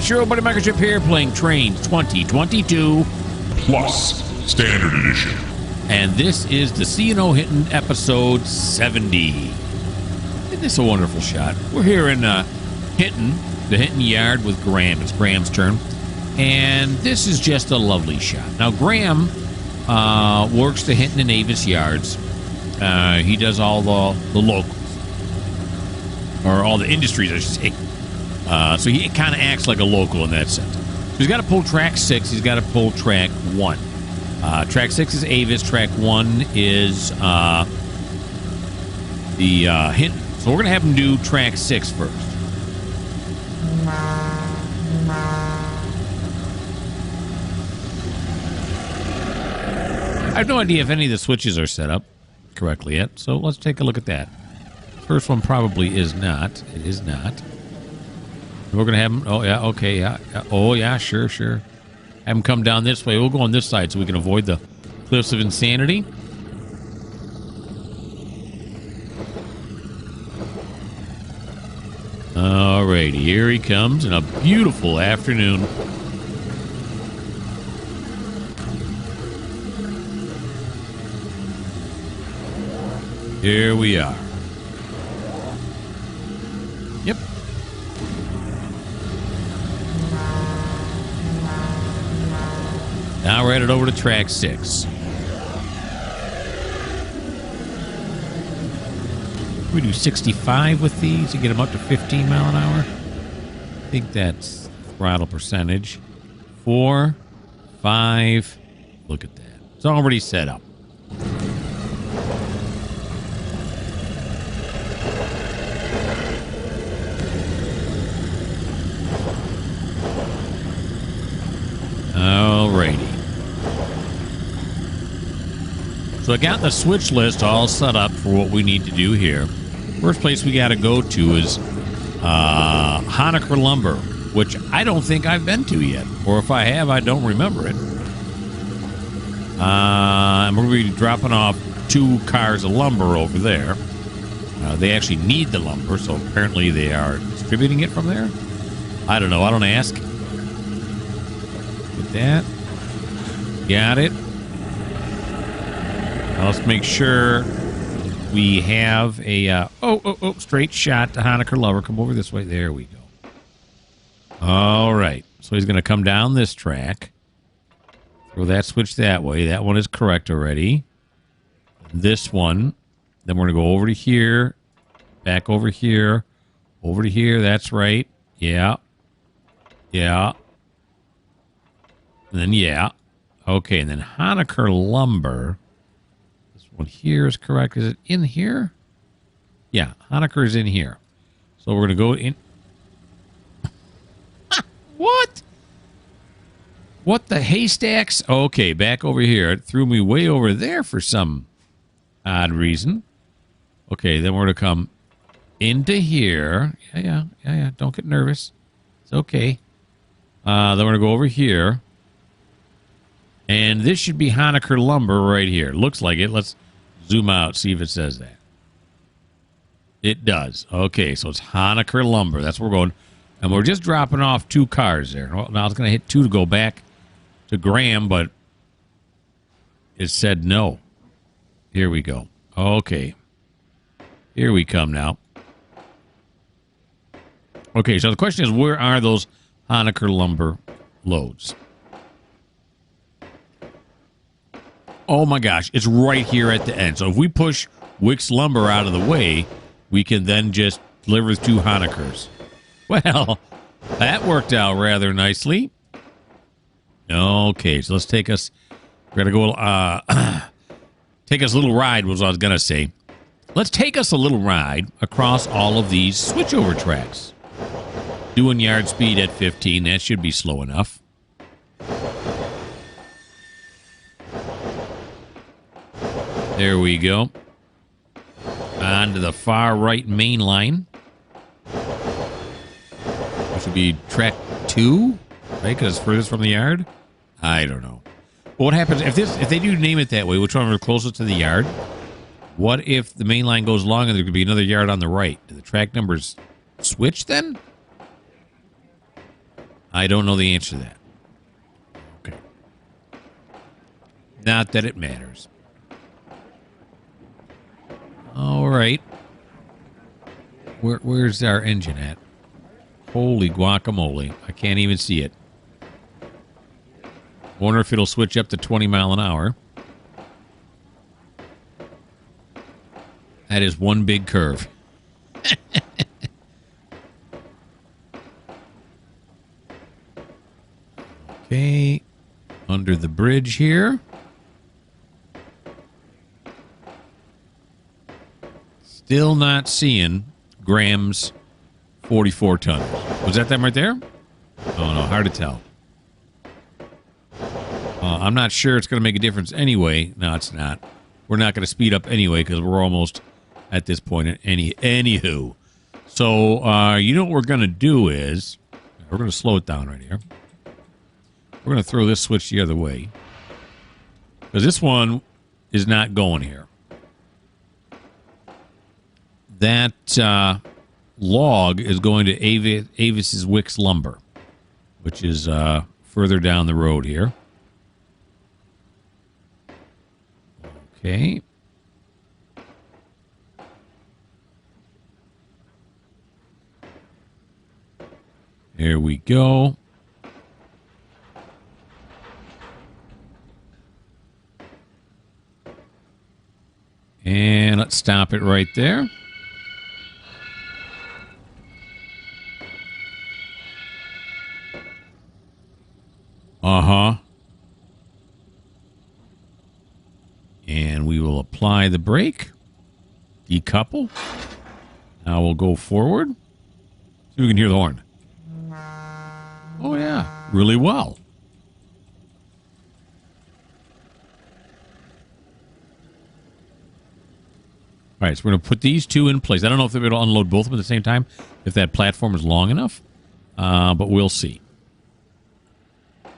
it's your old buddy Mikerowchip here playing Trainz 2022 Plus Standard Edition. And this is the C&O Hinton episode 70. Isn't this a wonderful shot? We're here in Hinton, the Hinton yard with Graham. It's Graham's turn. And this is just a lovely shot. Now, Graham works the Hinton and Avis yards. He does all the locals. Or all the industries, I should say. So he kind of acts like a local in that sense. So he's got to pull track 6. He's got to pull track 1. Track 6 is Avis. Track 1 is the Hinton. So we're going to have him do track 6 first. I have no idea if any of the switches are set up correctly yet, so let's take a look at that. First one probably is not. It is not. We're going to have him... Oh, yeah, okay, yeah. Oh, yeah, sure. Have him come down this way. We'll go on this side so we can avoid the cliffs of insanity. Alrighty, here he comes in a beautiful afternoon. Here we are. Yep. Now we're headed over to track 6. We do 65 with these to get them up to 15 mile an hour. I think that's throttle percentage. 4, 5. Look at that. It's already set up. Alrighty. So I got the switch list all set up for what we need to do here. First place we got to go to is Honaker Lumber, which I don't think I've been to yet. Or if I have, I don't remember it. And we're going to be dropping off 2 cars of lumber over there. They actually need the lumber, so apparently they are distributing it from there. I don't know. I don't ask. Get that. Got it. Now let's make sure we have a straight shot to Honaker Lumber. Come over this way. There we go. All right. So he's going to come down this track. Throw that switch that way. That one is correct already. This one. Then we're going to go over to here. Back over here. Over to here. That's right. Yeah. And then, yeah. Okay, and then Honaker Lumber. This one here is correct. Is it in here? Yeah, Honaker is in here. So we're going to go in. What? What the haystacks? Okay, back over here. It threw me way over there for some odd reason. Okay, then we're going to come into here. Yeah. Don't get nervous. It's okay. Then we're going to go over here. And this should be Honaker Lumber right here. Looks like it. Let's zoom out, see if it says that. It does. Okay, so it's Honaker Lumber. That's where we're going. And we're just dropping off 2 cars there. Well, now I was going to hit 2 to go back to Graham, but it said no. Here we go. Okay. Here we come now. Okay, so the question is, where are those Honaker Lumber loads? Oh my gosh, it's right here at the end. So if we push Wick's Lumber out of the way, we can then just deliver 2 Honakers. Well, that worked out rather nicely. Okay, so let's take us... We're going to go... take us a little ride was what I was going to say. Let's take us a little ride across all of these switchover tracks. Doing yard speed at 15, that should be slow enough. There we go. On to the far right main line. Which would be track 2, right? Because it's furthest from the yard? I don't know. But what happens if they do name it that way, which one is closest to the yard? What if the main line goes long and there could be another yard on the right? Do the track numbers switch then? I don't know the answer to that. Okay. Not that it matters. All right. Where's our engine at? Holy guacamole. I can't even see it. Wonder if it'll switch up to 20 mile an hour. That is one big curve. Okay. Under the bridge here. Still not seeing grams 44 tons. Was that them right there? Oh, no. Hard to tell. I'm not sure it's going to make a difference anyway. No, it's not. We're not going to speed up anyway because we're almost at this point. Anywho. So, you know what we're going to do is we're going to slow it down right here. We're going to throw this switch the other way because this one is not going here. That log is going to Avis's Wicks Lumber, which is further down the road here. Okay. There we go. And let's stop it right there. Uh-huh. And we will apply the brake. Decouple. Now we'll go forward. See if we can hear the horn. Oh, yeah. Really well. All right, so we're going to put these two in place. I don't know if they're going to unload both of them at the same time, if that platform is long enough, but we'll see. All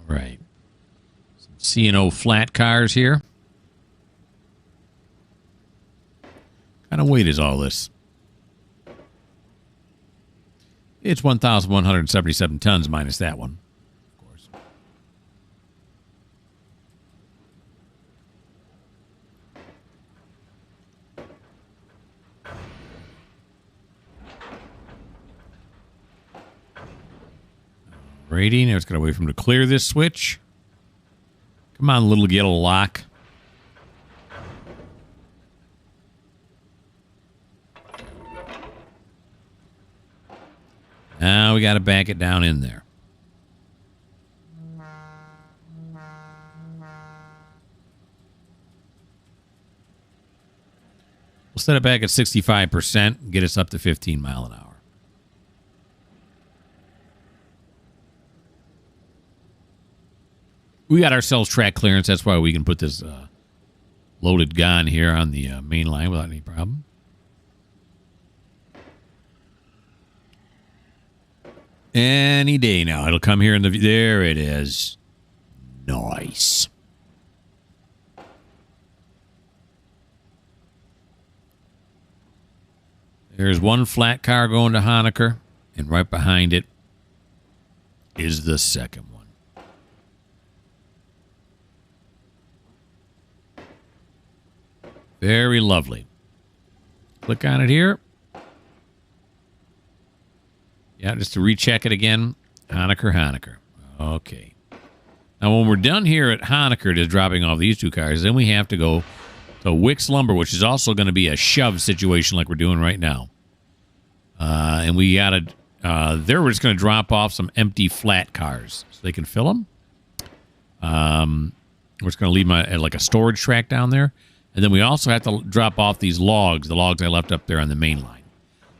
right. Some C&O flat cars here. What kind of weight is all this? It's 1,177 tons minus that one, of course. Alrighty, now it's got to wait for him to clear this switch. Come on, little yellow lock. Now we got to back it down in there. We'll set it back at 65% and get us up to 15 mile an hour. We got ourselves track clearance. That's why we can put this loaded gun here on the main line without any problem. Any day now. It'll come here in the... There it is. Nice. There's one flat car going to Honaker, and right behind it is the second one. Very lovely. Click on it here. Yeah, just to recheck it again. Honaker. Okay. Now, when we're done here at Honaker, just dropping off these two cars, then we have to go to Wicks Lumber, which is also going to be a shove situation like we're doing right now. And we got to... there we're just going to drop off some empty flat cars so they can fill them. We're just going to leave them at like a storage track down there. And then we also have to drop off these logs, the logs I left up there on the main line.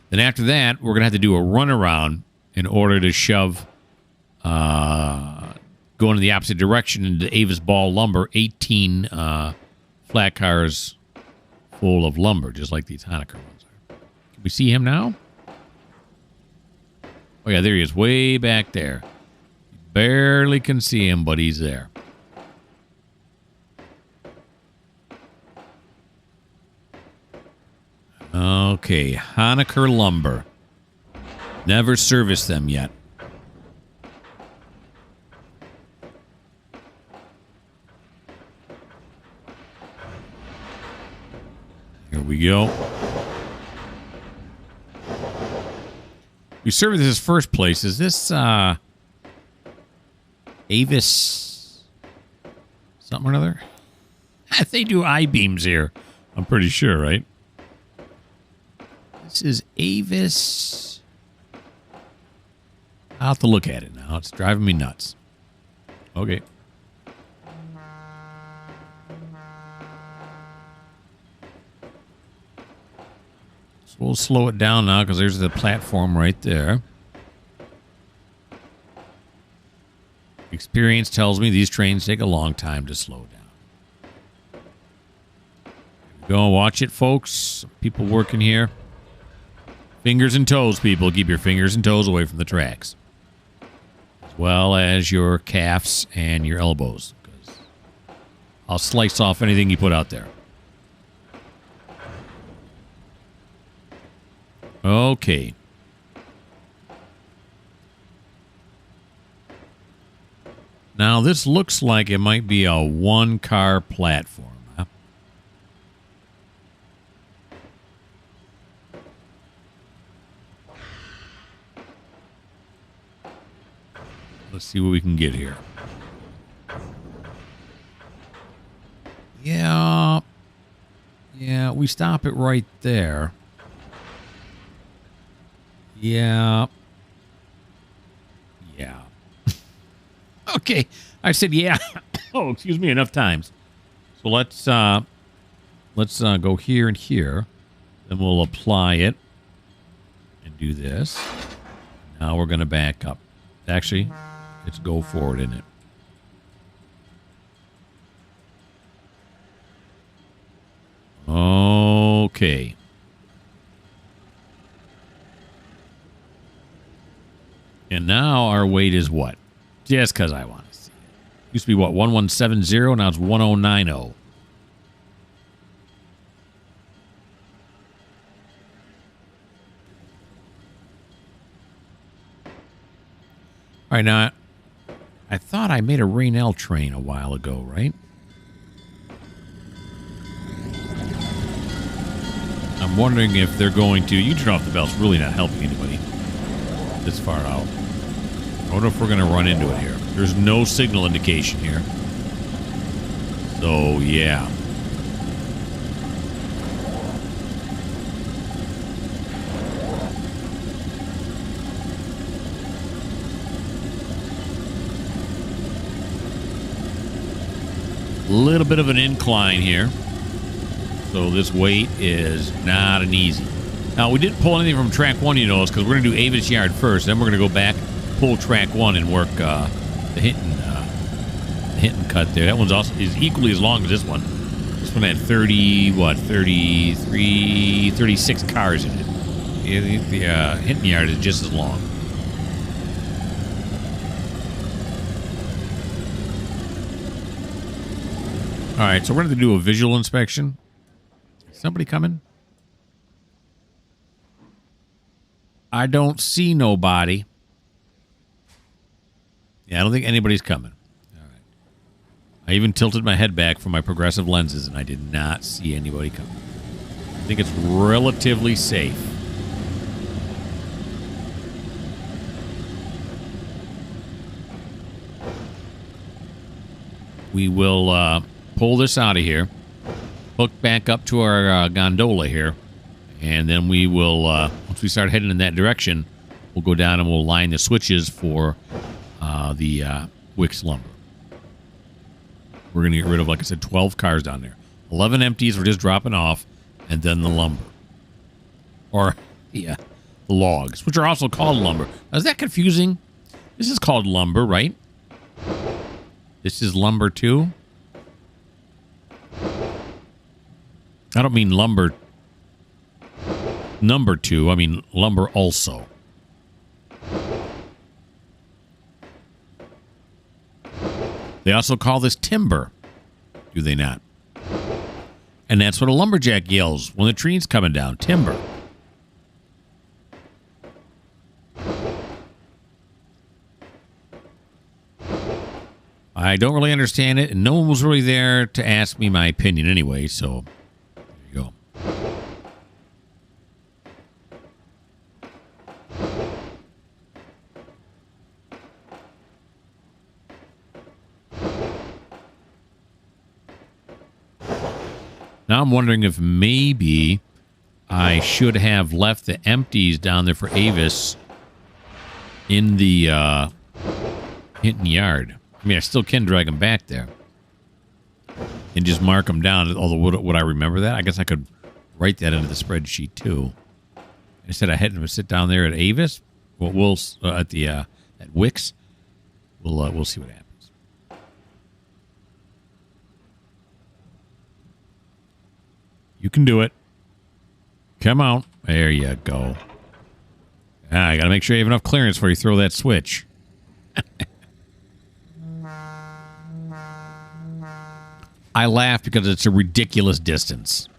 Then after that, we're going to have to do a runaround in order to shove, going in the opposite direction into Avis Ball Lumber, 18 flat cars full of lumber, just like these Honaker ones are. Can we see him now? Oh, yeah, there he is, way back there. Barely can see him, but he's there. Okay, Honaker Lumber. Never serviced them yet. Here we go. We serviced this first place. Is this Avis something or another? They do I-beams here. I'm pretty sure, right? This is Avis. I'll have to look at it now. It's driving me nuts. Okay. So we'll slow it down now because there's the platform right there. Experience tells me these trains take a long time to slow down. Go watch it, folks. People working here. Fingers and toes, people. Keep your fingers and toes away from the tracks. As well as your calves and your elbows. Because I'll slice off anything you put out there. Okay. Now, this looks like it might be a one-car platform. Huh? Let's see what we can get here. Yeah. Yeah, we stop it right there. Yeah. Yeah. Okay. I said yeah. Oh, excuse me, enough times. So let's go here and here. Then we'll apply it and do this. Now we're going to back up. Actually, let's go forward in it. Okay. And now our weight is what? Just because I want to see it. Used to be what? 1170. Now it's 1090. All right, now I thought I made a Rainell train a while ago, right? I'm wondering if they're going to... You turn off the bell. It's really not helping anybody this far out. I wonder if we're going to run into it here. There's no signal indication here. So, yeah. A little bit of an incline here. So this weight is not an easy. Now, we didn't pull anything from track 1, you notice, because we're going to do Avis Yard first. Then we're going to go back, pull track 1, and work the Hinton cut there. That one's also is equally as long as this one. This one had 36 cars in it. The Hinton Yard is just as long. All right, so we're going to do a visual inspection. Somebody coming? I don't see nobody. Yeah, I don't think anybody's coming. All right. I even tilted my head back from my progressive lenses, and I did not see anybody coming. I think it's relatively safe. We will pull this out of here, hook back up to our gondola here, and then we will, once we start heading in that direction, we'll go down and we'll line the switches for the Wicks lumber. We're going to get rid of, like I said, 12 cars down there. 11 empties we're just dropping off, and then the lumber. Or, yeah, the logs, which are also called lumber. Now, is that confusing? This is called lumber, right? This is lumber too? I don't mean lumber number 2. I mean lumber also. They also call this timber, do they not? And that's what a lumberjack yells when the tree's coming down. Timber. I don't really understand it, and no one was really there to ask me my opinion anyway, so there you go. Now I'm wondering if maybe I should have left the empties down there for Avis in the Hinton yard. I mean, I still can drag them back there and just mark them down. Although, would I remember that? I guess I could write that into the spreadsheet too. Instead, I had to sit down there at Avis. Well, we'll at Wix. We'll see what happens. You can do it. Come on. There you go. I got to make sure you have enough clearance before you throw that switch. I laugh because it's a ridiculous distance.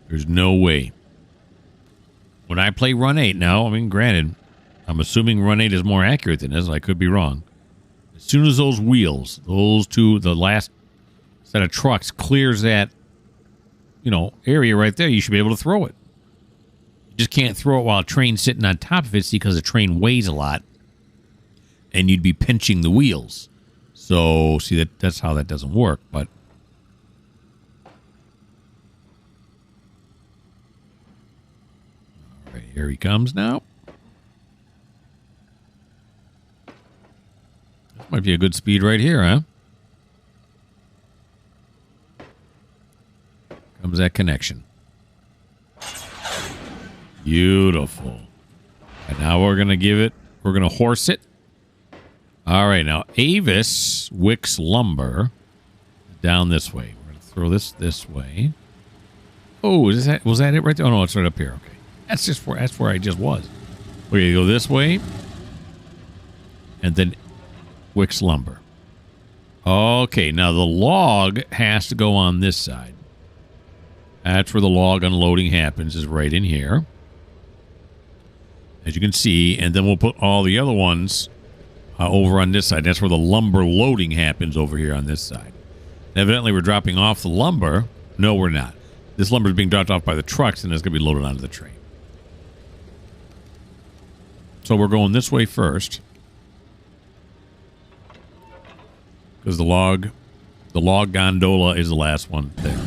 There's no way. When I play Run 8 now, I mean, granted, I'm assuming Run 8 is more accurate than this. I could be wrong. As soon as those wheels, those two, the last set of trucks clears that, area right there, you should be able to throw it. You just can't throw it while a train's sitting on top of it, see, because the train weighs a lot, and you'd be pinching the wheels. So, see, that's how that doesn't work, but... All right, here he comes now. This might be a good speed right here, huh? Comes that connection. Beautiful. And now we're going to horse it. All right, now Avis Wicks Lumber down this way. We're going to throw this way. Oh, was that it right there? Oh no, it's right up here. Okay, that's where I just was. We're going to go this way, and then Wicks Lumber. Okay, now the log has to go on this side. That's where the log unloading happens, is right in here, as you can see, and then we'll put all the other ones over on this side. That's where the lumber loading happens, over here on this side. And evidently, we're dropping off the lumber. No, we're not. This lumber is being dropped off by the trucks, and it's going to be loaded onto the train. So we're going this way first, because the log gondola is the last one there.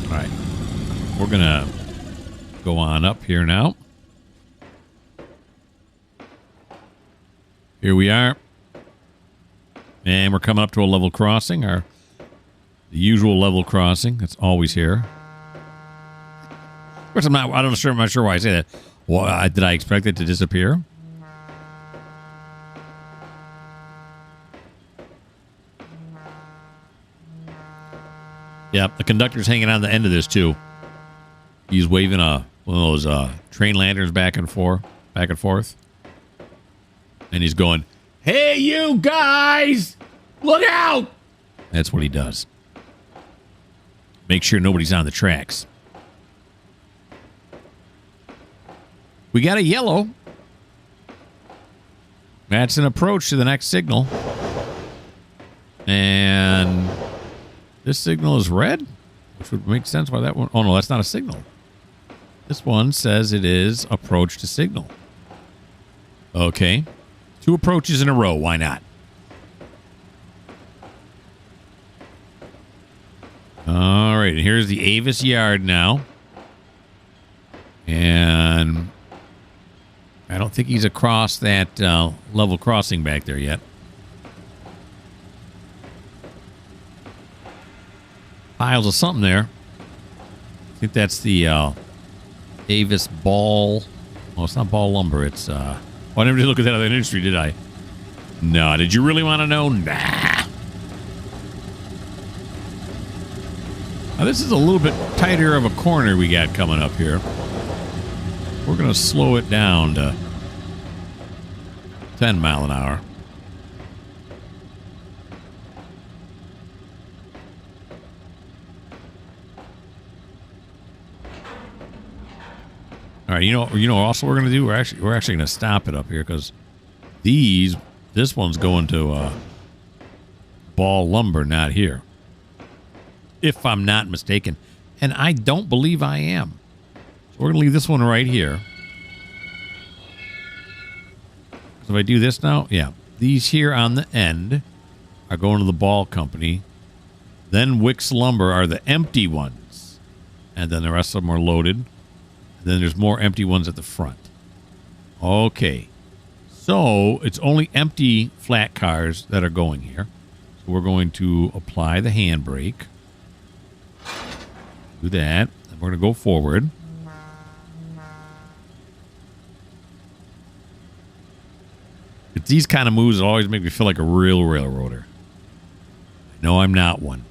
All right, we're going to go on up here now. Here we are. And we're coming up to a level crossing, the usual level crossing. That's always here. Of course, I'm not sure why I say that. Well, did I expect it to disappear? Yep, the conductor's hanging on the end of this too. He's waving one of those train lanterns back and forth. And he's going, "Hey, you guys! Look out!" That's what he does. Make sure nobody's on the tracks. We got a yellow. That's an approach to the next signal. And this signal is red, which would make sense why that one... Oh, no, that's not a signal. This one says it is approach to signal. Okay. 2 approaches in a row. Why not? All right. Here's the Avis yard now. And I don't think he's across that level crossing back there yet. Piles of something there. I think that's the Avis ball. Oh, it's not ball lumber. It's... I never did look at that other industry, did I? No. Did you really want to know? Nah. Now, this is a little bit tighter of a corner we got coming up here. We're going to slow it down to 10 mile an hour. All right, you know. Also, we're going to do. We're actually going to stop it up here because these This one's going to Ball Lumber, not here. If I'm not mistaken. And I don't believe I am. So we're going to leave this one right here. So if I do this now, yeah. These here on the end are going to the Ball Company. Then Wicks Lumber are the empty ones. And then the rest of them are loaded. And then there's more empty ones at the front. Okay. So it's only empty flat cars that are going here. So we're going to apply the handbrake. Do that. And we're going to go forward. It's these kind of moves that always make me feel like a real railroader. I know I'm not one.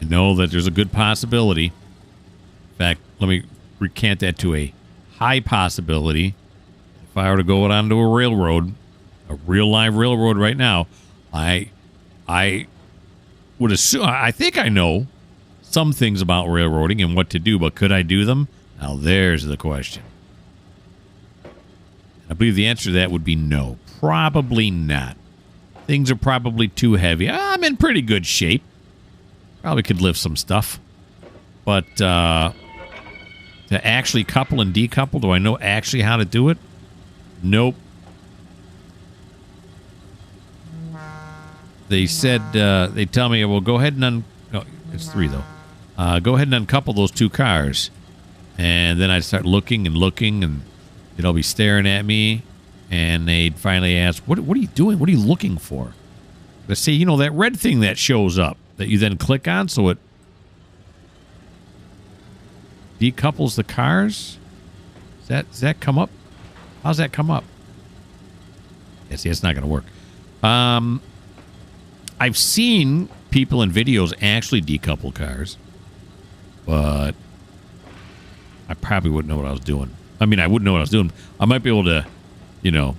I know that there's a good possibility. In fact, let me recant that to a high possibility. If I were to go onto a railroad, a real live railroad right now, I would assume, I think I know some things about railroading and what to do, but could I do them? Now there's the question. I believe the answer to that would be no. Probably not. Things are probably too heavy. I'm in pretty good shape. Probably could lift some stuff. But to actually couple and decouple, do I know actually how to do it? Nope. They said, they tell me, well, go ahead and no, it's 3 though. Go ahead and uncouple those 2 cars. And then I'd start looking and looking, and they'd all be staring at me. And they'd finally ask, what are you doing? What are you looking for? They say, you know, that red thing that shows up that you then click on so it decouples the cars? Does that come up? How's that come up? Yeah, see, it's not going to work. I've seen people in videos actually decouple cars, but I probably wouldn't know what I was doing. I mean, I wouldn't know what I was doing. I might be able to, you know,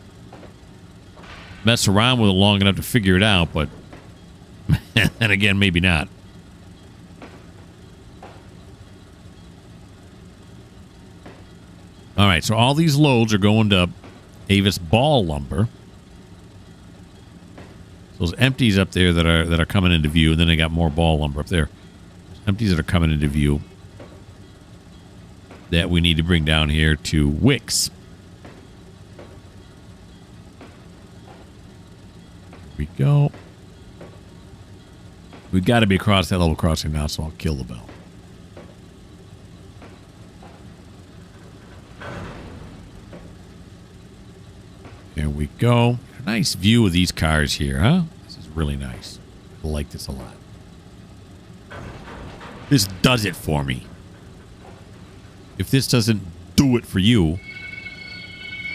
mess around with it long enough to figure it out, but and again, maybe not. All right, so all these loads are going to Avis Ball Lumber. Those empties up there that are coming into view, and then they got more Ball Lumber up there. Those empties that are coming into view that we need to bring down here to Wicks. Here we go. We've got to be across that level crossing now, so I'll kill the bell. There we go. Nice view of these cars here, huh? This is really nice. I like this a lot. This does it for me. If this doesn't do it for you,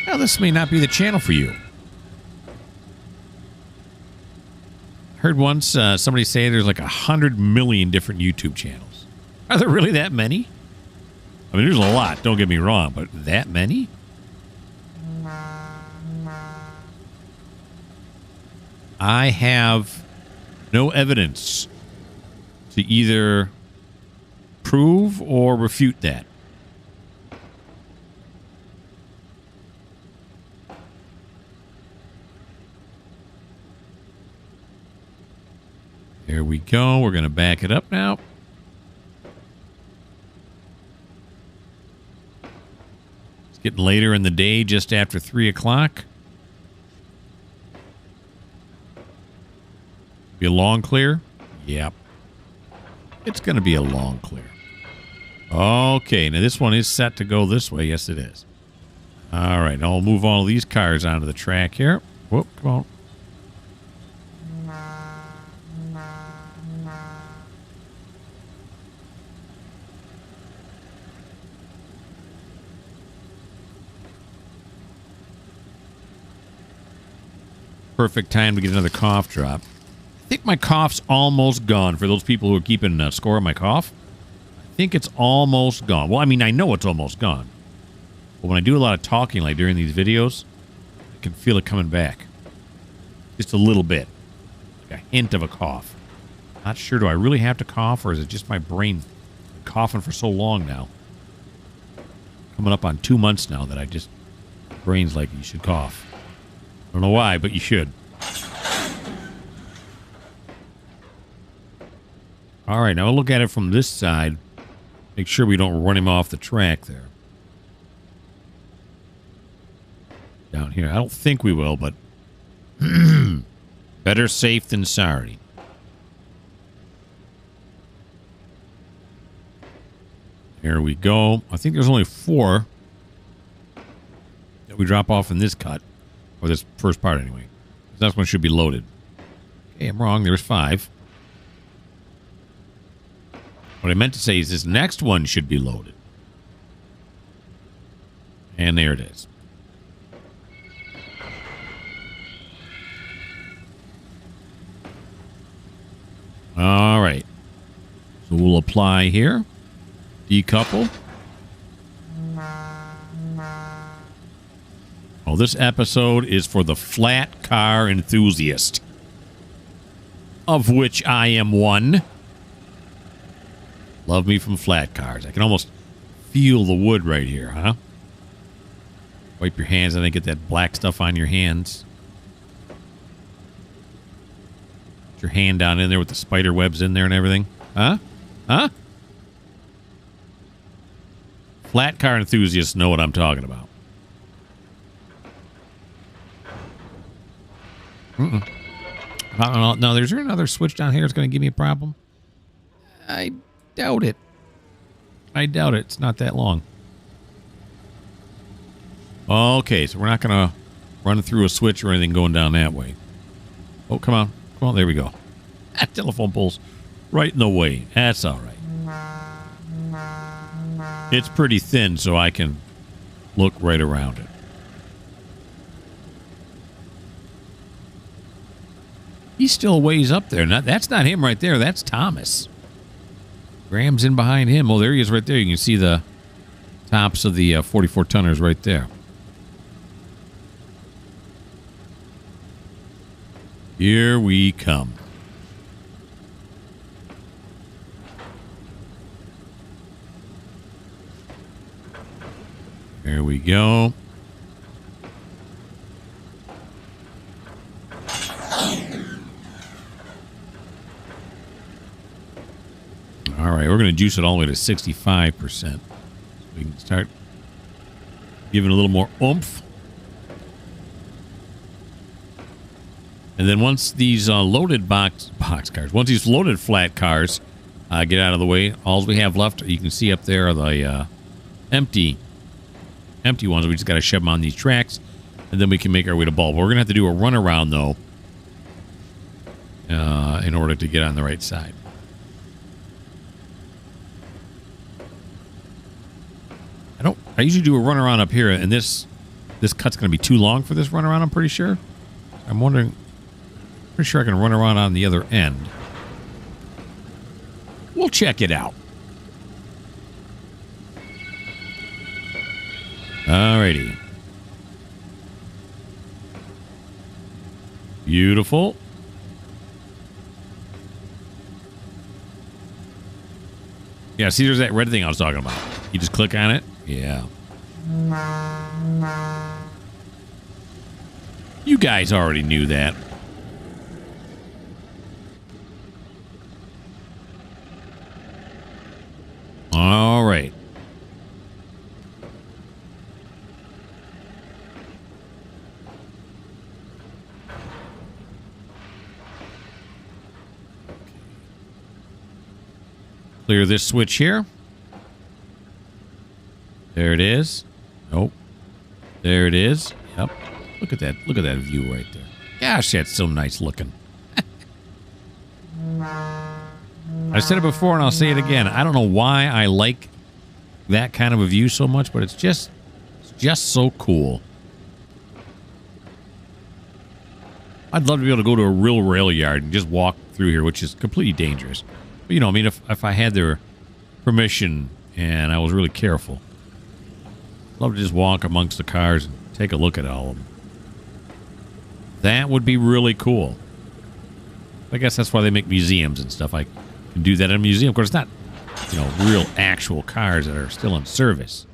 well, this may not be the channel for you. Heard once somebody say there's like 100 million different YouTube channels. Are there really that many? I mean, there's a lot, don't get me wrong, but that many? I have no evidence to either prove or refute that. There we go. We're going to back it up now. It's getting later in the day, just after 3 o'clock. Be a long clear? Yep. It's going to be a long clear. Okay, now this one is set to go this way. Yes, it is. All right, I'll move all of these cars onto the track here. Whoop, come on. Perfect time to get another cough drop. I think my cough's almost gone. For those people who are keeping score of my cough, I think it's almost gone. Well, I mean, I know it's almost gone. But when I do a lot of talking, like during these videos, I can feel it coming back. Just a little bit. Like a hint of a cough. Not sure, do I really have to cough, or is it just my brain coughing for so long now? Coming up on 2 months now that I just, brain's like, you should cough. don't know why, but you should. All right, now we'll look at it from this side. Make sure we don't run him off the track there. Down here. I don't think we will, but better safe than sorry. Here we go. I think there's only 4 that we drop off in this cut. Or this first part, anyway. This one should be loaded. Okay, I'm wrong. There's 5. What I meant to say is this next one should be loaded. And there it is. All right. So we'll apply here. Decouple. Oh, this episode is for the flat car enthusiast, of which I am one. Love me from flat cars. I can almost feel the wood right here, huh? Wipe your hands and then get that black stuff on your hands. Put your hand down in there with the spider webs in there and everything. Huh? Huh? Flat car enthusiasts know what I'm talking about. No, there's another switch down here that's going to give me a problem. I doubt it. I doubt it. It's not that long. Okay, so we're not going to run through a switch or anything going down that way. Oh, come on. Come on, there we go. That telephone pole's right in the way. That's all right. It's pretty thin, so I can look right around it. He's still ways up there. That's not him right there. That's Thomas. Graham's in behind him. Oh, there he is right there. You can see the tops of the 44-tonners right there. Here we come. There we go. All right, we're going to juice it all the way to 65%. So we can start giving a little more oomph. And then once these loaded box cars, once these loaded flat cars get out of the way, all we have left, you can see up there, are the empty ones. We just got to shove them on these tracks, and then we can make our way to Bulb. We're going to have to do a runaround, though, in order to get on the right side. I usually do a runaround up here, and this cut's going to be too long for this runaround, I'm pretty sure. I'm wondering, pretty sure I can run around on the other end. We'll check it out. Alrighty. Beautiful. Yeah, see, there's that red thing I was talking about. You just click on it. Yeah. You guys already knew that. All right. Clear this switch here. There it is. Nope. There it is. Yep. Look at that. Look at that view right there. Gosh, that's so nice looking. I said it before and I'll say it again. I don't know why I like that kind of a view so much, but it's just so cool. I'd love to be able to go to a real rail yard and just walk through here, which is completely dangerous. But, you know, I mean, if I had their permission and I was really careful, I'd love to just walk amongst the cars and take a look at all of them. That would be really cool. I guess that's why they make museums and stuff. I can do that in a museum. Of course, it's not, you know, real actual cars that are still in service.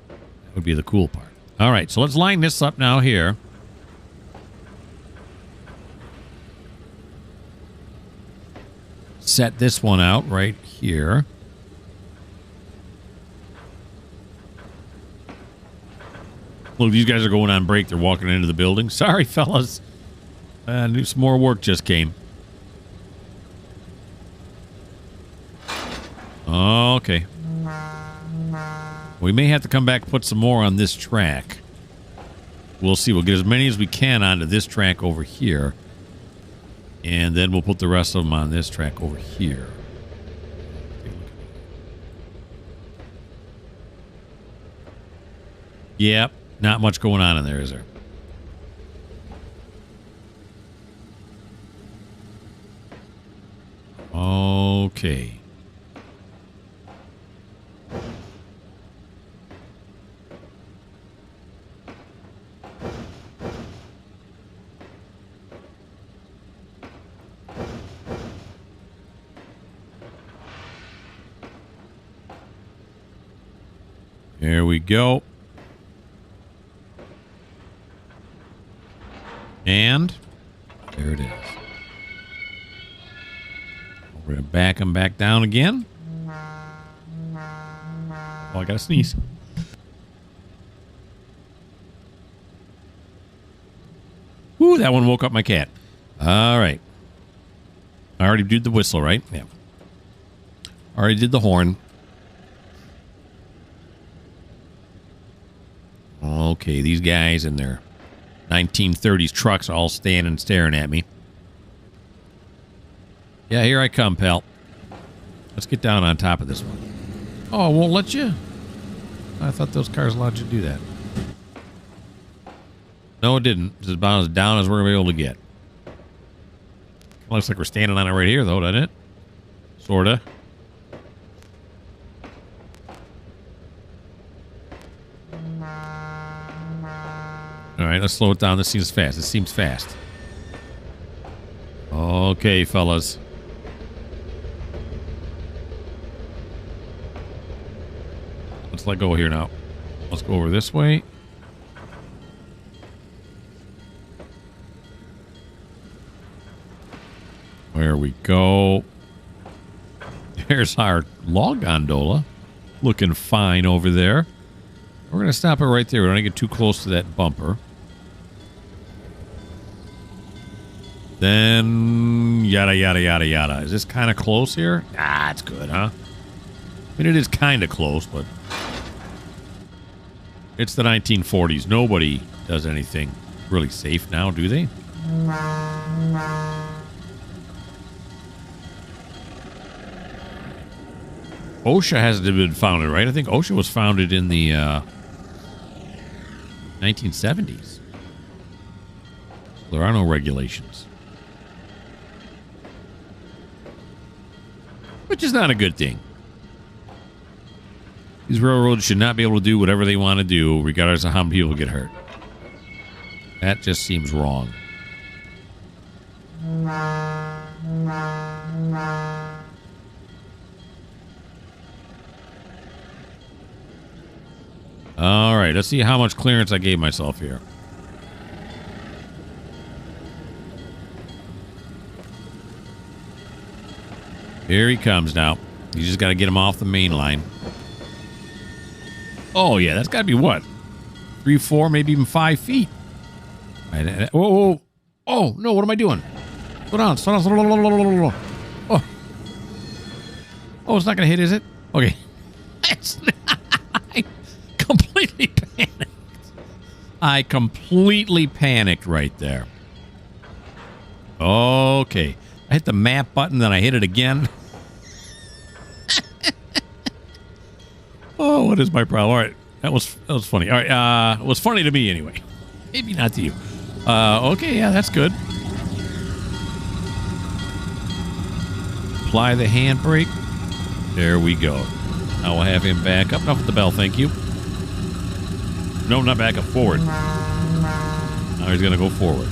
That would be the cool part. All right, so let's line this up now here. set this one out right here. Look, these guys are going on break. They're walking into the building. Sorry, fellas. Some more work just came. Okay. We may have to come back and put some more on this track. We'll see. We'll get as many as we can onto this track over here. And then we'll put the rest of them on this track over here. Yep. Not much going on in there, is there? Okay. There we go. And there it is. We're going to back them back down again. Oh, I got to sneeze. Ooh, that one woke up my cat. All right. I already did the whistle, right? Yeah. Already did the horn. Okay, these guys in their 1930s trucks all standing staring at me. Yeah, here I come, pal. Let's get down on top of this one. Oh, it won't let you? I thought those cars allowed you to do that. No, it didn't. It's about as down as we're going to be able to get. Looks like we're standing on it right here, though, doesn't it? Sorta. All right, let's slow it down. This seems fast. It seems fast. Okay, fellas. Let's let go here now. Let's go over this way. There we go. There's our log gondola. Looking fine over there. We're going to stop it right there. We don't get too close to that bumper. Then, yada, yada, yada, yada. Is this kind of close here? Ah, it's good, huh? I mean, it is kind of close, but it's the 1940s. Nobody does anything really safe now, do they? OSHA hasn't been founded, right? I think OSHA was founded in the 1970s. There are no regulations. Which is not a good thing. These railroads should not be able to do whatever they want to do, regardless of how many people get hurt. That just seems wrong. All right, let's see how much clearance I gave myself here. Here he comes now. You just got to get him off the main line. Oh, yeah, that's got to be what? 3, 4, maybe even 5 feet. Whoa, whoa. Oh, no, what am I doing? Slow down, slow down, slow down. Oh. Oh, it's not going to hit, is it? Okay. It's not. I completely panicked. I completely panicked right there. Okay. I hit the map button, then I hit it again. Oh, what is my problem? All right. That was funny. All right. It was funny to me anyway. Maybe not to you. Okay, yeah, that's good. Apply the handbrake. There we go. Now we'll have him back up. Enough with the bell, thank you. No, not back up. Forward. Now he's going to go forward.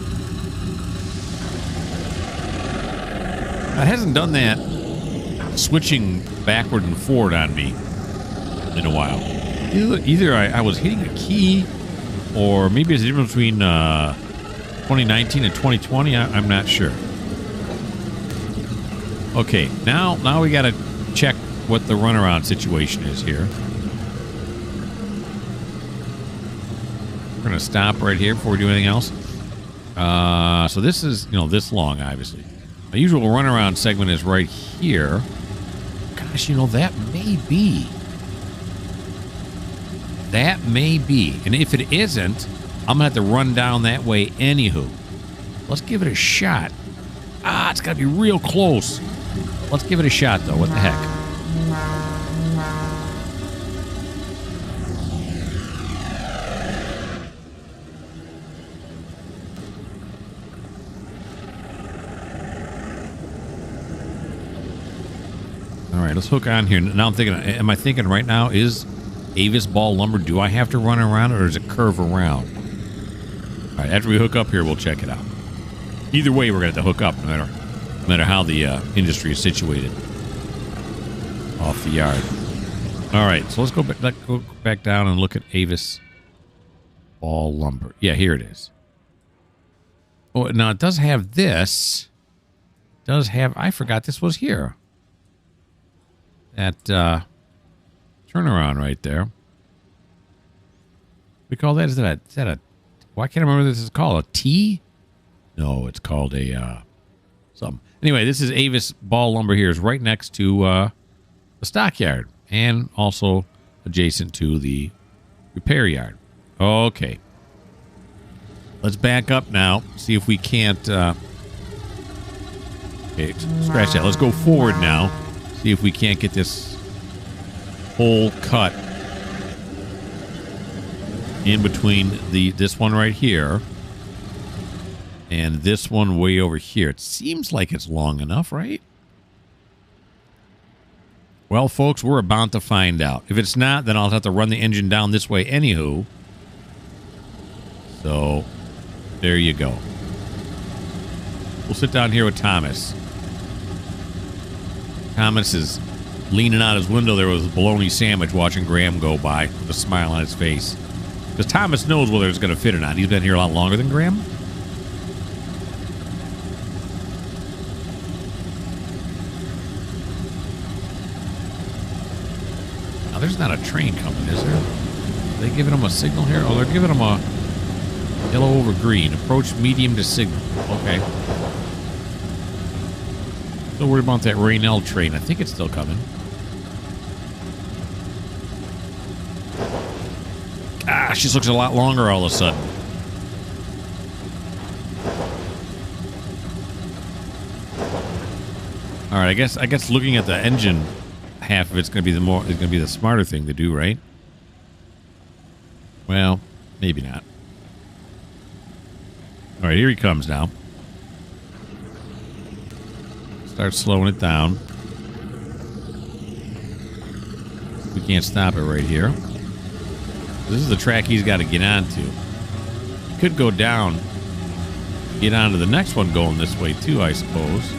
It hasn't done that switching backward and forward on me in a while. Either I was hitting a key, or maybe it's a difference between 2019 and 2020. I'm not sure. Okay, now we got to check what the runaround situation is here. We're going to stop right here before we do anything else. So this is, this long, obviously. My usual runaround segment is right here. Gosh, that may be. That may be. And if it isn't, I'm going to have to run down that way anywho. Let's give it a shot. It's got to be real close. Let's give it a shot, though. What the heck? All right, let's hook on here. Now I'm thinking, am I thinking right now, is Avis Ball Lumber, do I have to run around or does it curve around? All right, after we hook up here, we'll check it out. Either way, we're going to have to hook up no matter how the industry is situated off the yard. All right, so let's go back down and look at Avis Ball Lumber. Yeah, here it is. Oh, now it does have this. I forgot this was here. That turnaround right there. We call that, is that a, why can't I remember what this is called? A T? No, it's called a, something. Anyway, this is Avis Ball Lumber here. It's right next to the stockyard and also adjacent to the repair yard. Okay. Let's back up now. See if we can't, okay, scratch that. Let's go forward now. See if we can't get this hole cut in between this one right here and this one way over here. It seems like it's long enough, right? Well, folks, we're about to find out. If it's not, then I'll have to run the engine down this way anywho. So, there you go. We'll sit down here with Thomas. Thomas is leaning out his window there with a bologna sandwich watching Graham go by with a smile on his face. Because Thomas knows whether it's going to fit or not. He's been here a lot longer than Graham. Now, there's not a train coming, is there? Are they giving him a signal here? Oh, they're giving him a yellow over green. Approach medium to signal. Okay. Still worried about that Raynell train. I think it's still coming. She just looks a lot longer all of a sudden. All right, I guess looking at the engine half of it's going to be the smarter thing to do, right? Well, maybe not. All right, here he comes now. Start slowing it down. We can't stop it right here. This is the track he's got to get onto. He could go down, get onto the next one going this way too, I suppose.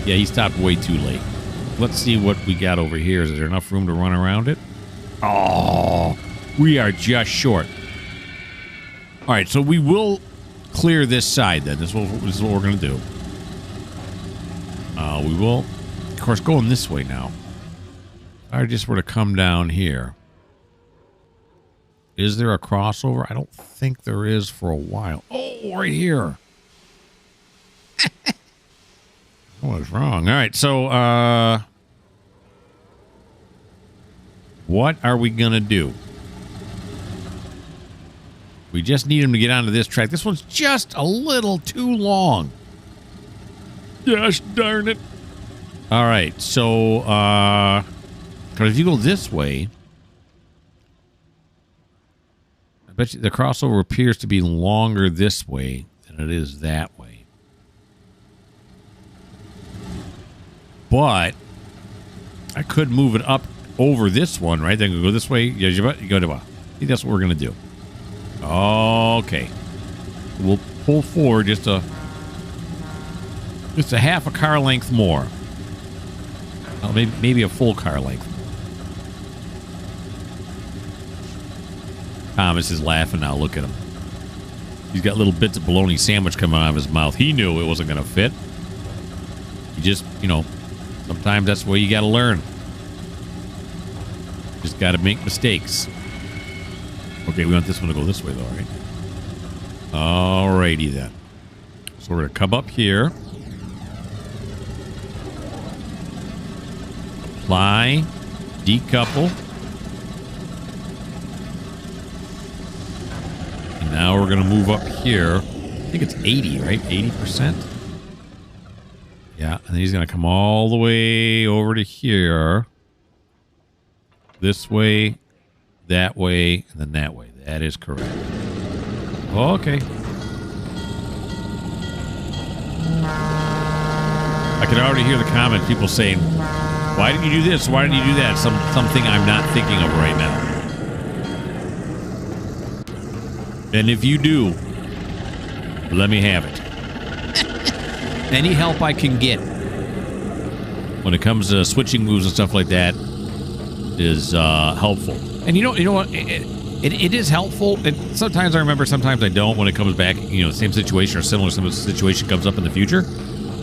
Yeah, he stopped way too late. Let's see what we got over here. Is there enough room to run around it? Oh, we are just short. All right, so we will clear this side then. This is what we're going to do. We will, of course, going this way now. If I just were to come down here. Is there a crossover? I don't think there is for a while. Oh, right here. I was wrong. All right, so what are we going to do? We just need him to get onto this track. This one's just a little too long. Gosh darn it. All right, so because if you go this way, I bet you the crossover appears to be longer this way than it is that way. But I could move it up over this one, right? Then go this way. Yeah, you go to. I think that's what we're going to do. Okay. We'll pull forward just a half a car length more. Well, maybe a full car length. Thomas is laughing now. Look at him. He's got little bits of bologna sandwich coming out of his mouth. He knew it wasn't going to fit. You just, sometimes that's the way you got to learn. Just got to make mistakes. Okay, we want this one to go this way, though, right? Alrighty, then. So we're going to come up here. Apply. Decouple. And now we're going to move up here. I think it's 80, right? 80%? Yeah, and then he's going to come all the way over to here. This way, that way, and then that way. That is correct. Okay. I can already hear the comments, people saying, why didn't you do this? Why didn't you do that? Something I'm not thinking of right now. And if you do, let me have it. Any help I can get when it comes to switching moves and stuff like that is helpful. And you know what? It is helpful. And sometimes I remember, sometimes I don't when it comes back, same situation or similar situation comes up in the future.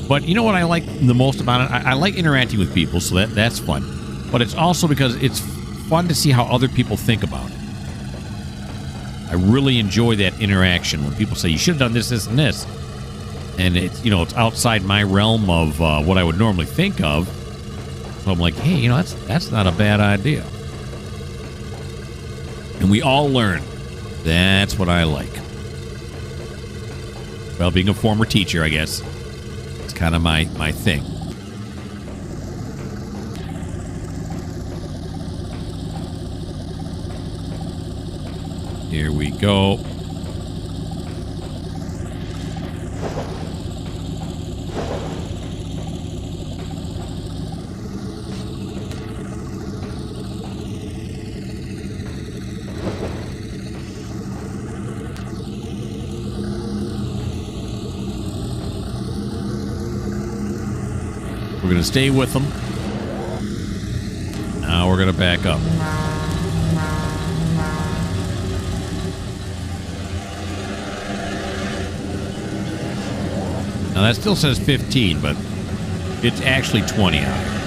But you know what I like the most about it? I like interacting with people, so that's fun. But it's also because it's fun to see how other people think about it. I really enjoy that interaction when people say, you should have done this, this, and this. And it's, it's outside my realm of what I would normally think of. So I'm like, hey, that's not a bad idea. And we all learn. That's what I like. Well, being a former teacher, I guess, it's kind of my thing. Here we go. We're going to stay with them. Now we're going to back up. Now that still says 15, but it's actually 20 out here.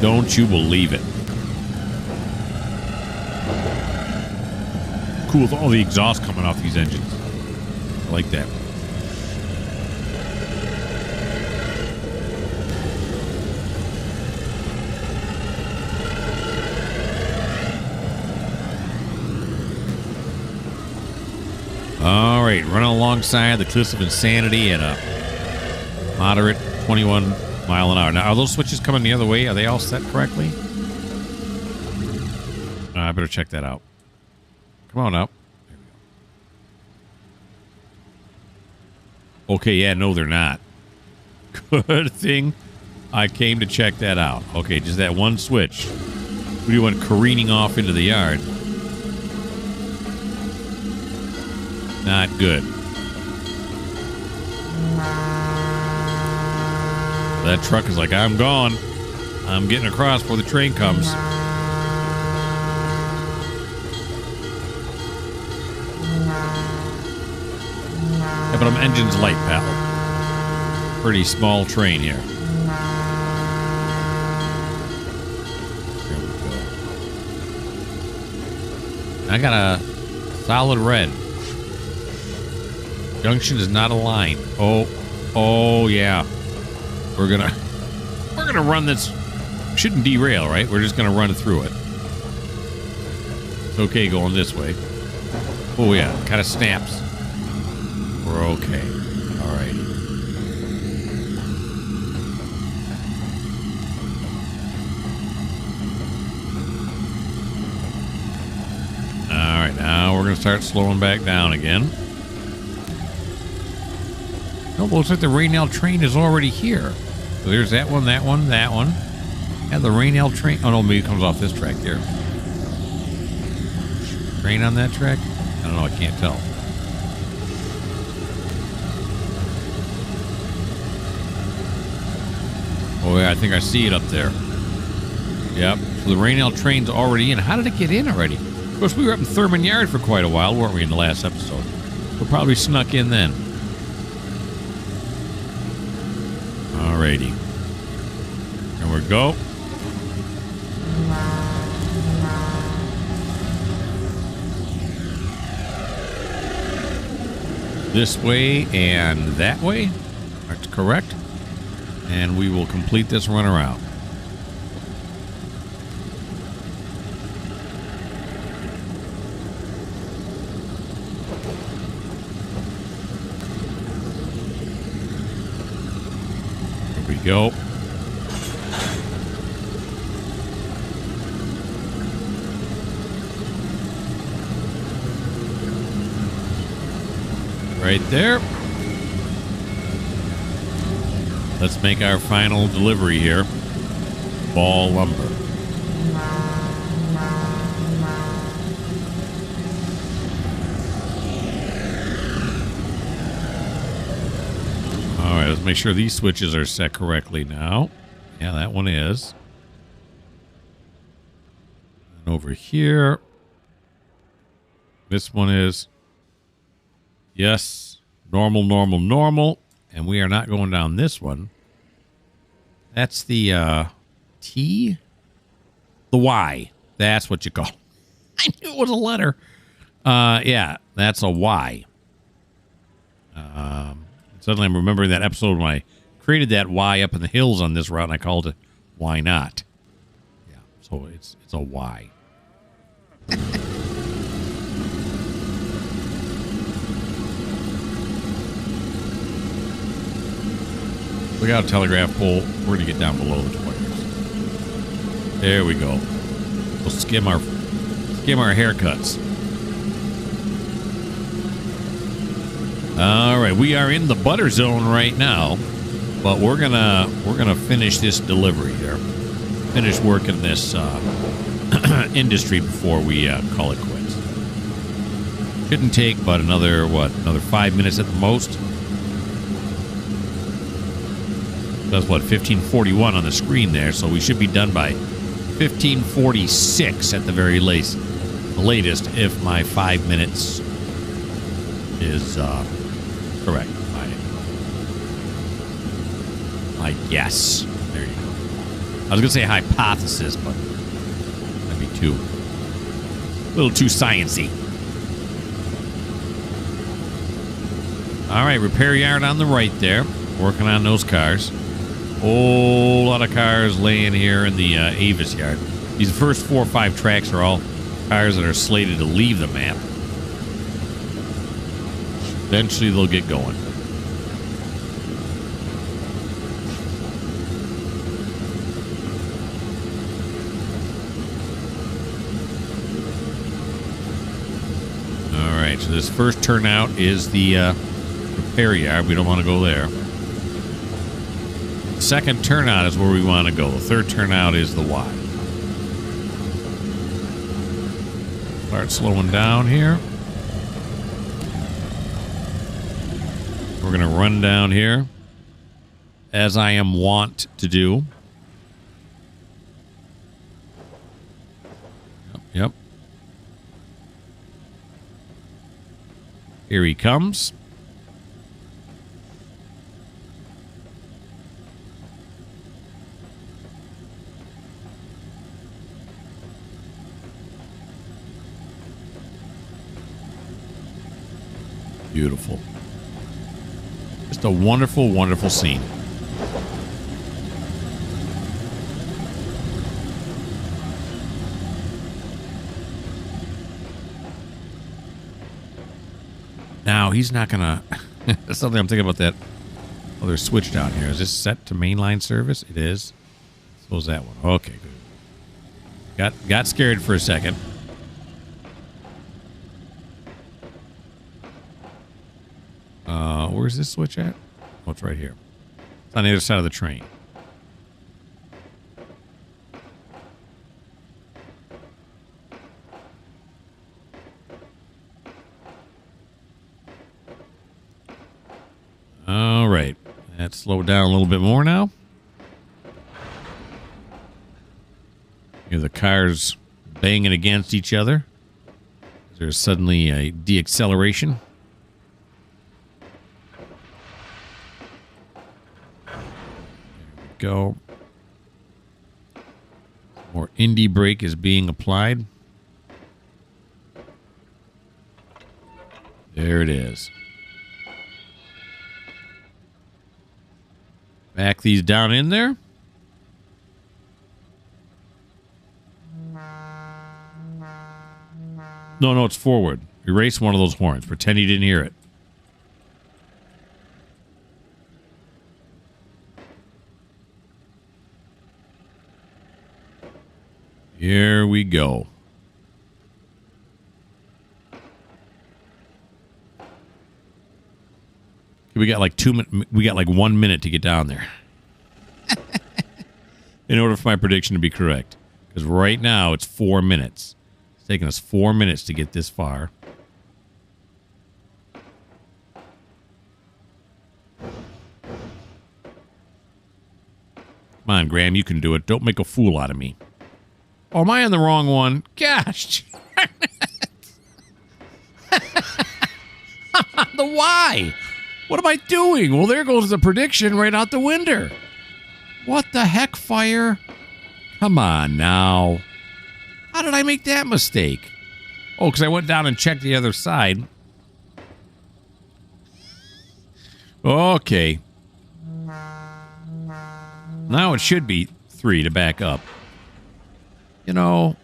Don't you believe it? Cool with all the exhaust coming off these engines. I like that. All right, running alongside the Cliffs of Insanity at a moderate 21 mile an hour. Now, are those switches coming the other way? Are they all set correctly? I better check that out. Come on up. There we go. Okay, yeah, no, they're not. Good thing I came to check that out. Okay, just that one switch. We went careening off into the yard. Not good. That truck is like, I'm gone. I'm getting across before the train comes. Yeah, but I'm engine's light, pal. Pretty small train here. There we go. I got a solid red. Junction is not aligned. Oh yeah. We're gonna run this. Shouldn't derail, right? We're just gonna run through it. It's okay going this way. Oh yeah, kind of snaps. We're okay. Alrighty. Alright, now we're gonna start slowing back down again. Oh, looks like the Raynell train is already here. So there's that one, that one, that one. And the Raynell train. Oh, no, maybe it comes off this track here. Train on that track? I don't know. I can't tell. Oh, yeah, I think I see it up there. Yep. So the Raynell train's already in. How did it get in already? Of course, we were up in Thurman Yard for quite a while, weren't we, in the last episode? We probably snuck in then. Alrighty. There we go. This way and that way. That's correct. And we will complete this run around. There we go. Right there. Let's make our final delivery here. Ball lumber. All right, let's make sure these switches are set correctly now. Yeah, that one is. And over here, this one is. Yes, normal, normal, normal. And we are not going down this one. That's the T? The Y. That's what you call. I knew it was a letter. Yeah, that's a Y. Suddenly I'm remembering that episode when I created that Y up in the hills on this route, and I called it Why Not. Yeah, so it's a Y. Look out, telegraph pole. We're going to get down below the wires. There we go. We'll skim our haircuts. All right, we are in the butter zone right now, but we're gonna finish this delivery here. Finish working this industry before we call it quits. Shouldn't take but another 5 minutes at the most. That's what, 15:41 on the screen there, so we should be done by 15:46 at the very latest, if my 5 minutes is correct. My guess. There you go. I was gonna say hypothesis, but that'd be a little too sciencey. All right, repair yard on the right there, working on those cars. Whole lot of cars laying here in the Avis yard. These first 4 or 5 tracks are all cars that are slated to leave the map. Eventually they'll get going. All right, so this first turnout is the repair yard. We don't want to go there. Second turnout is where we want to go. The third turnout is the Y. Start slowing down here. We're going to run down here, as I am wont to do. Yep. Here he comes. Beautiful. Just a wonderful, wonderful scene. Now, he's not going to... That's something I'm thinking about that other switch down here. Is this set to mainline service? It is. So is that one. Okay, good. Got scared for a second. Where's this switch at? Oh, it's right here. It's on the other side of the train. All right. Let's slow down a little bit more now. Hear the cars banging against each other. There's suddenly a deacceleration. go. More indie brake is being applied. There it is. Back these down in there. No, it's forward. Erase one of those horns. Pretend you didn't hear it. Here we go. We got like 1 minute to get down there. In order for my prediction to be correct. Because right now it's 4 minutes. It's taken us 4 minutes to get this far. Come on, Graham, you can do it. Don't make a fool out of me. Oh, am I on the wrong one? Gosh. I'm on the Y. What am I doing? Well, there goes the prediction right out the window. What the heck, Fire? Come on now. How did I make that mistake? Oh, because I went down and checked the other side. Okay. Now it should be 3 to back up. You know.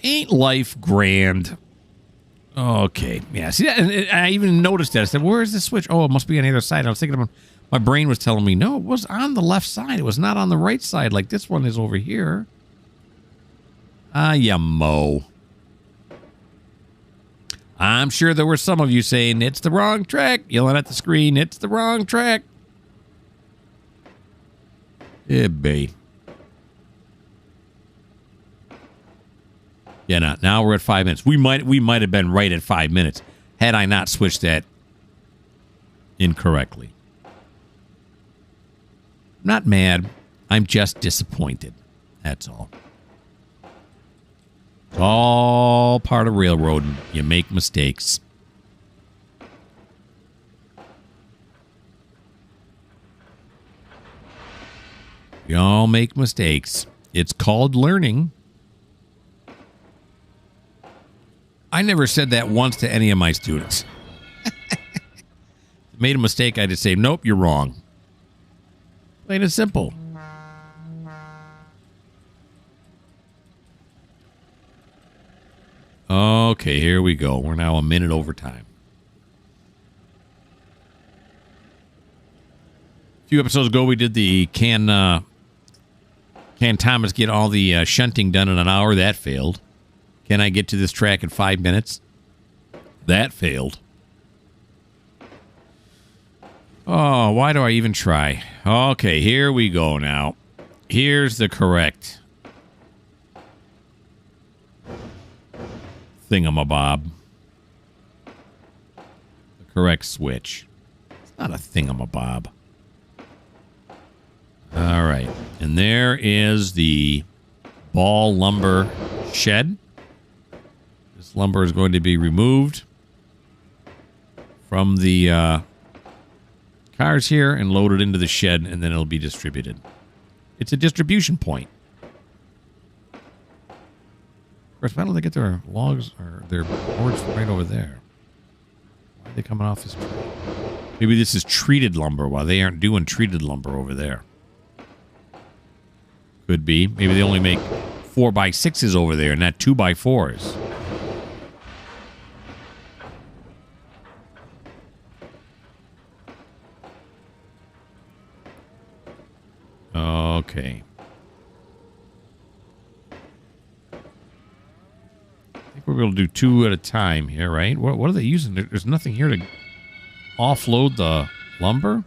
Ain't life grand? Okay. Yeah, see that? And I even noticed that. I said, where is the switch? Oh, it must be on the other side. I was thinking about, my brain was telling me, no, it was on the left side. It was not on the right side like this one is over here. You mo. I'm sure there were some of you saying, it's the wrong track. Yelling at the screen, it's the wrong track. Yeah, babe. Yeah, now we're at 5 minutes. We might have been right at 5 minutes had I not switched that incorrectly. I'm not mad. I'm just disappointed. That's all. It's all part of railroading. You make mistakes. We all make mistakes. It's called learning. I never said that once to any of my students. Made a mistake, I just say, nope, you're wrong. Plain and simple. Okay, here we go. We're now a minute over time. A few episodes ago, we did the Can Thomas get all the shunting done in an hour? That failed. Can I get to this track in 5 minutes? That failed. Oh, why do I even try? Okay, here we go now. Here's the correct thingamabob. The correct switch. It's not a thingamabob. All right. And there is the ball lumber shed. This lumber is going to be removed from the cars here and loaded into the shed, and then it'll be distributed. It's a distribution point. Of course, why don't they get their logs or their boards right over there? Why are they coming off this tree? Maybe this is treated lumber while they aren't doing treated lumber over there. Could be. Maybe they only make 4x6s over there, not 2x4s. Okay. I think we're going to do 2 at a time here, right? What are they using? There's nothing here to offload the lumber?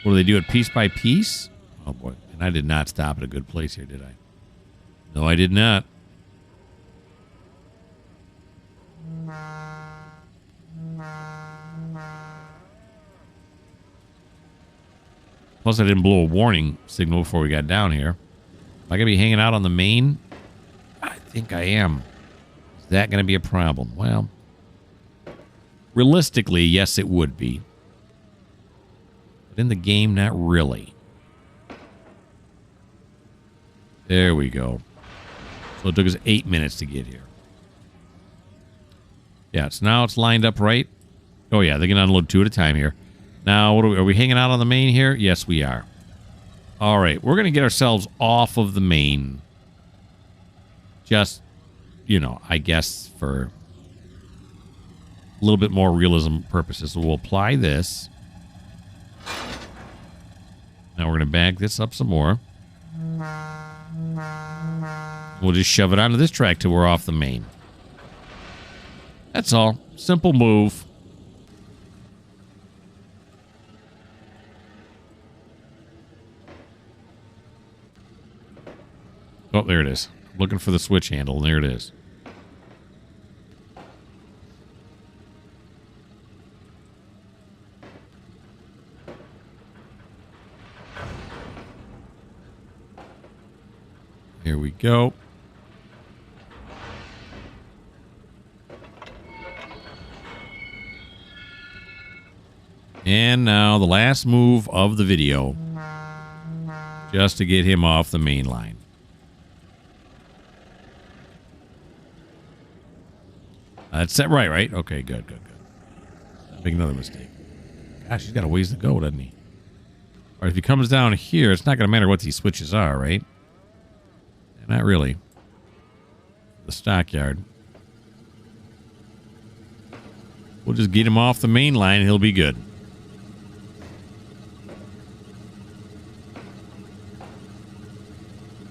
What do they do it piece by piece? Oh, boy. And I did not stop at a good place here, did I? No, I did not. Plus, I didn't blow a warning signal before we got down here. Am I going to be hanging out on the main? I think I am. Is that going to be a problem? Well, realistically, yes, it would be. But in the game, not really. There we go. So it took us 8 minutes to get here. Yeah, now it's lined up right. Oh, yeah, they can unload 2 at a time here. Now, what are we hanging out on the main here? Yes, we are. All right, we're going to get ourselves off of the main. Just, you know, I guess for a little bit more realism purposes. So we'll apply this. Now we're going to bag this up some more. We'll just shove it onto this track till we're off the main. That's all. Simple move. Oh, there it is. Looking for the switch handle, and there it is. Here we go. And now the last move of the video. Just to get him off the main line. That's set right? Okay, good. Make another mistake. Gosh, he's got a ways to go, doesn't he? Or if he comes down here, it's not going to matter what these switches are, right? Not really. The stockyard. We'll just get him off the main line and he'll be good.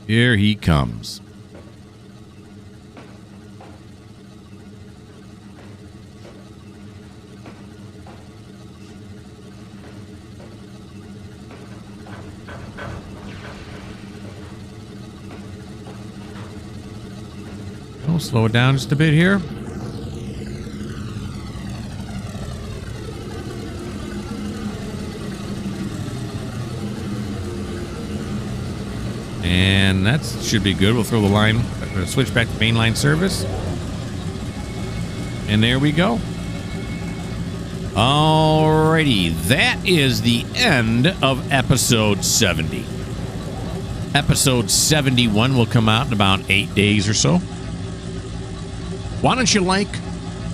Here he comes. I'll slow it down just a bit here. And that should be good. We'll throw the line, switch back to mainline service. And there we go. Alrighty, that is the end of episode 70. Episode 71 will come out in about 8 days or so. Why don't you like?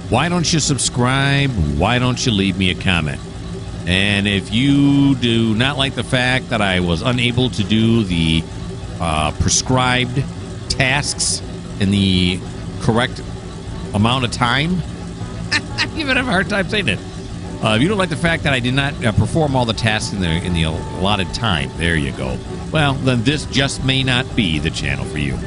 Why don't you subscribe? Why don't you leave me a comment? And if you do not like the fact that I was unable to do the prescribed tasks in the correct amount of time, I'm even have a hard time saying it. If you don't like the fact that I did not perform all the tasks in the allotted time, there you go. Well, then this just may not be the channel for you.